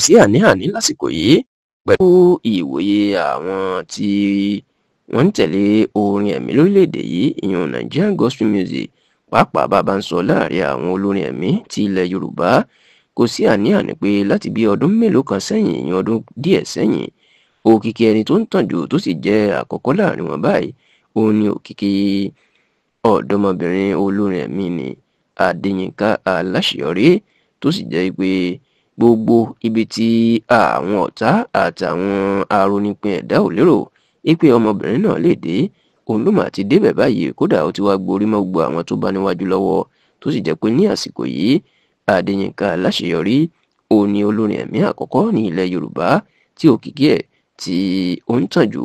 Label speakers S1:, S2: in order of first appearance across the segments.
S1: sí àní-àní lásìkò yìí pẹ̀lú ìwòye àwọn tí wọ́n ń tẹ̀lé orin ẹ̀mí lórílẹ̀‐èdè yìí ìyẹn Nigerian gospel music pàápàá bá a bá ń sọ láàrin àwọn olórin ẹ̀mí ti ilẹ̀ Yorùbá kò sí àní-àní pé láti bí ọdún mélòó kan sẹ́yìn ìyẹn ọdún díẹ̀ sẹ́yìn òkìkí ẹni tó ń tàn jù tó sì jẹ́ àkọ́kọ́ láàrin wọn báyìí òun ni òkìkí ọ̀dọ́mọbìnrin olórin ẹ̀mí ni Adéyínká Aláṣeyọrí tó sì jẹ́ pé gbogbo ibi tí àwọn ọ̀tá àtàwọn arónípin ẹ̀dá ò lérò pé ọmọbìnrin náà lè dé òun ló mà ti débẹ̀ báyìí kódà ó ti wá gborí mọ́ gbogbo àwọn tó bá níwájú lọ́wọ́ tó sì jẹ́ pé ní àsìkò yìí Adéyínká Aláṣeyọrí òun ni olórin ẹ̀mí àkọ́kọ́ ní ilẹ̀ Yorùbá tí òkìkí ẹ̀ tí ó ń tàn jù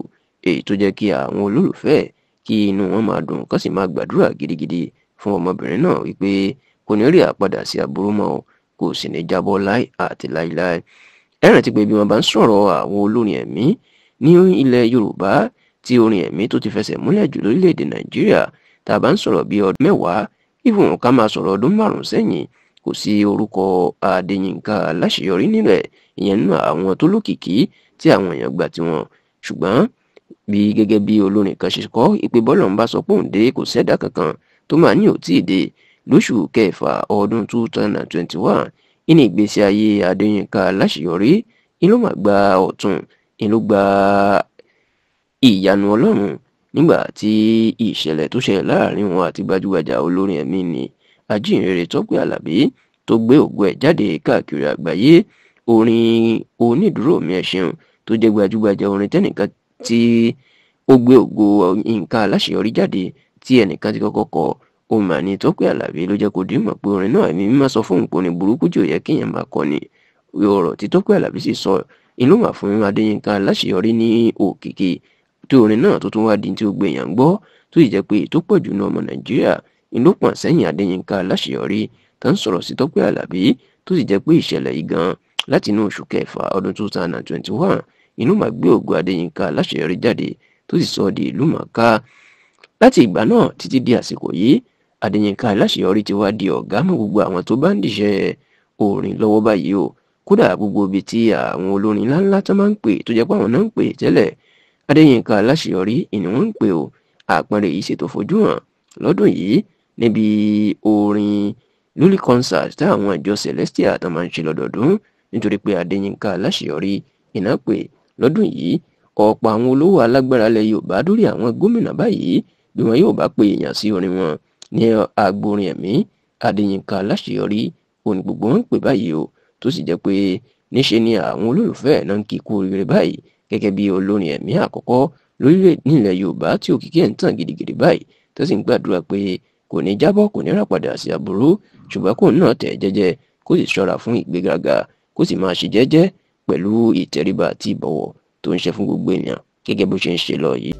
S1: èyí tó jẹ́ kí àwọn olólùfẹ́ kí inú wọn máa dùn kó sì máa gbàdúrà gidigidi fún ọmọbìnrin náà wípé kò ní rí àpadà sí aburú mọ́ kò sì ní jábọ́ láì àti láíláí. Ẹ rántí pé bí wọ́n bá ń sọ̀rọ̀ àwọn olórin ẹ̀mí ní ilẹ̀ Yorùbá tí orin ẹ̀mí tó ti fẹsẹ̀ múlẹ̀ jù lórílẹ̀‐èdè Nàìjíríà tá a bá ń sọ̀rọ̀ bí ọdún mẹ́wàá ìfún ká máa sọ̀rọ̀ ọdún 5 sẹ́yìn kò sí orúkọ Adéyínká Aláṣeyọrí nílẹ̀ ìyẹn nínú àwọn tó lókìkí tí àwọn èèyàn gbà tiwọn ṣùgbọ́n bí gẹ́gẹ́ bí olórin kan ṣe kọ ìpè bọ́lọ̀ ń bá sọ pé òun dé kò sẹ́dá kankan tó máa ní òtí ìdè lóṣù kẹfà ọdún 2021 ìní ìgbésí ayé Adéyínká Aláṣeyọrí ìlú mà gba ọ̀tun ìlú gba ìyanu Ọlọ́run nígbà tí ìṣẹ̀lẹ̀ tó ṣẹlẹ̀ láàrin wọn àti gbajúgbajà olórin ẹ̀mí ni ajínrere Tọ́pẹ́ Àlàbí tó gbé ògo ẹ̀ jáde káàkiri àgbáyé orin onídùúró mi ẹ ṣeun tó jẹ́ gbajúgbajà orin tẹ́nìkan tí ó gbé ògo Yínká Aláṣeyọrí jáde tí ẹnìkan ti kọ́kọ́ kọ òun mà ní Tọ́pẹ́ Àlàbí ló jẹ́ kó dìímọ̀ pé orin náà ẹ̀mí mímọ́ sọ fún òun pé orin burúkú jù yẹ kéèyàn máa kọ ni ọ̀rọ̀ tí Tọ́pẹ́ Àlàbí sì sọ inú mà fún Adéyínká Aláṣeyọrí ní òkìkí tí orin náà tó tún wá di tí ó gbé èèyàn gbọ́ tó sì jẹ́ pé tó pọ̀ jù ní ọmọ Nàìjíríà inú pọ̀n sẹ́yìn Adéyínká Aláṣeyọrí tó ń sọ̀rọ̀ sí Tọ́pẹ́ Àlàbí tó sì jẹ́ pé ìṣẹ̀lẹ̀ yìí gan láti inú oṣù kẹfà ọdún 2021 inú mà gbé ògo Adéyínká Aláṣeyọrí jáde tó sì sọ di ìlú mọ̀ọ́ká láti ìgbà náà títí di àsìkò yìí Adéyínká Aláṣeyọrí ti wá di ọ̀gá mọ́ gbogbo àwọn tó bá ń dìṣẹ́ orin lọ́wọ́ báyìí o kódà gbogbo ibi tí àwọn olórin ńláńlá tó máa ń pè tó jẹ́ pé àwọn náà ń pè tẹ́lẹ̀ Adéyínká Aláṣeyọrí ni wọ́n ń pè o àpẹẹrẹ yìí ṣètò fojú hàn lọ́dún yìí níbi orin lórí concert tí àwọn ìjọ Celestial tó máa ń ṣe lọ́dọọdún nítorí pé Adéyínká Aláṣeyọrí iná pè lọ́dún yìí ọ̀pọ̀ àwọn olówó alágbára ilẹ̀ Yorùbá lórí àwọn gómìnà báyìí bí wọn yóò bá pe èèyàn sí orin wọn ní agborin ẹ̀mí Adéyínká Aláṣeyọrí òun gbogbo wọn ń pè báyìí o tó sì jẹ́ pé níṣe ni àwọn olólùfẹ́ náà ń kí kú oríire báyìí gẹ́gẹ́ bí olórin ẹ̀mí àkọ́kọ́ lórílẹ̀ nílẹ̀ Yorùbá tí òkìkí ẹ̀ ń tàn gidigidi báyìí tó sì ń gbàdúrà pé kò ní jábọ́ kò ní rápadà sí aburú ṣùgbọ́n kóun náà tẹ̀ jẹ́jẹ́ kó sì ṣọ́ra fún ìgbéraga kó sì máa ṣe jẹ́jẹ́ pẹ̀lú ìtẹríba àti ìbọ̀wọ̀ tó ń ṣe fún gbogbo ènìyàn gẹ́gẹ́ bó ṣe ń ṣe lọ yìí.